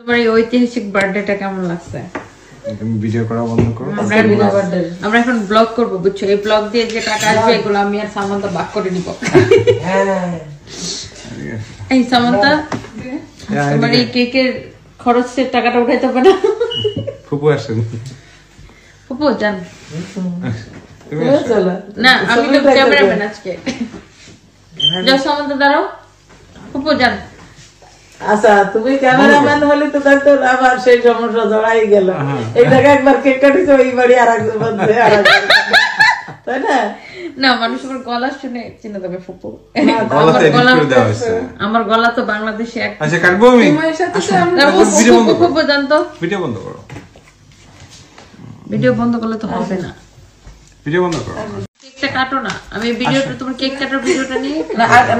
তোমার এই ঐতিহাসিক বার্থডেটা কেমন লাগছে? তুমি ভিডিও করা বন্ধ করো। আমরা এখন ব্লগ করব, বুঝছো? এই ব্লগ দিয়ে যে টাকা আসবে এগুলো আমি আর সামান্তা ভাগ করে নিব। এই সামান্তা, তোমার এই কেকের খরচের টাকাটা উঠাইতে পারে না? ফুপু আসেন। ফুপু জান না, আমি তো ক্যামেরাম্যান আজকে। যাও সামান্তা, দাঁড়াও। ফুপু জান। আচ্ছা, তুমি ক্যামেরাম্যান হলে তো দেখতো আবার সেই সমস্যা জড়াই গেল। এই জায়গায় একবার কেক কাটিছে, ওই বাড়ি আর একবার তাই না? না, মানুষ আমার গলা শুনে চিনে দেবে ফুপু। আমার গলা তো বাংলাদেশে এক। আচ্ছা, কাটবো আমি। ফুপু জানতো ভিডিও বন্ধ করো। ভিডিও বন্ধ করলে তো হবে না। ভিডিও বন্ধ করো। কেকটা কাটো না, আমি ভিডিওটা তোমার কেক কাটার ভিডিওটা নিয়ে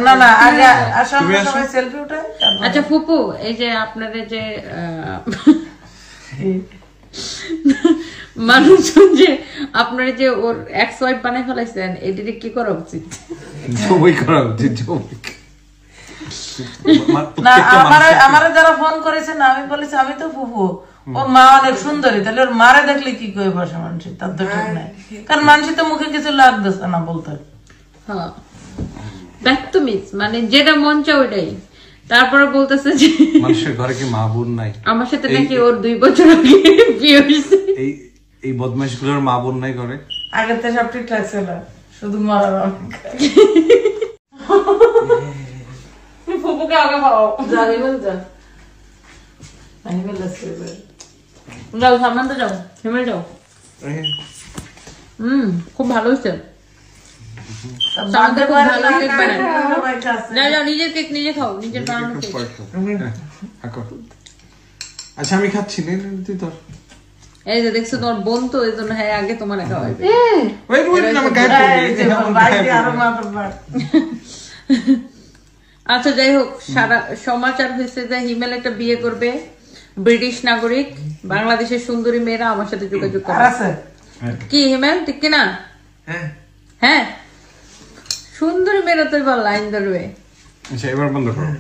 না না আগে আসলে সবাই সেলফি উঠায়। আচ্ছা ফুপু, এই যে আপনাদের যে মানুষজন যে আপনার যে ওর এক্স ওয়াইফ বানাই ফেলাইছেন, এটিতে কি করা উচিত? জবই করা উচিত, জবই। না, আমারে যারা ফোন করেছে না, আমি বলেছি আমি তো ফুফু, ওর মা অনেক সুন্দরী, তাহলে ওর মারে দেখলে কি করে বসে মানুষ? তার তো ঠিক নাই, কারণ মানুষ তো মুখে কিছু লাগতেছে না বলতে। হ্যাঁ, ব্যাকতুমিজ মানে যেটা মন চায় ওইটাই। তারপরে বলতেছে যে মানুষের ঘরে কি মা বোন নাই? আমার সাথে নাকি ওর 2 বছর আগে বিয়ে হয়েছে। এই বদমাইশ গুলোর মা বোন নাই ঘরে? আগে তো সব ঠিক ছিল, শুধু মারা ফুপুকে আগে খাও। জানি বল যা যাও সামনে যাও, হেমে যাও। খুব ভালো হয়েছে। নিজের কেক নিজে খাও, নিজের বানানো কেক। আচ্ছা আমি খাচ্ছি, তুই তোর। এই যে দেখছো তোমার বোন তো, এই জন্য হ্যাঁ আগে তোমার খাওয়াইবে। আচ্ছা যাই হোক, সারা সমাচার হয়েছে যে হিমেল একটা বিয়ে করবে, ব্রিটিশ নাগরিক। বাংলাদেশের সুন্দরী মেয়েরা আমার সাথে যোগাযোগ করে। কি হিমেল, ঠিক কিনা? হ্যাঁ, সুন্দরী মেয়েরা তো এবার লাইন ধরবে। আচ্ছা এবার বন্ধ করো।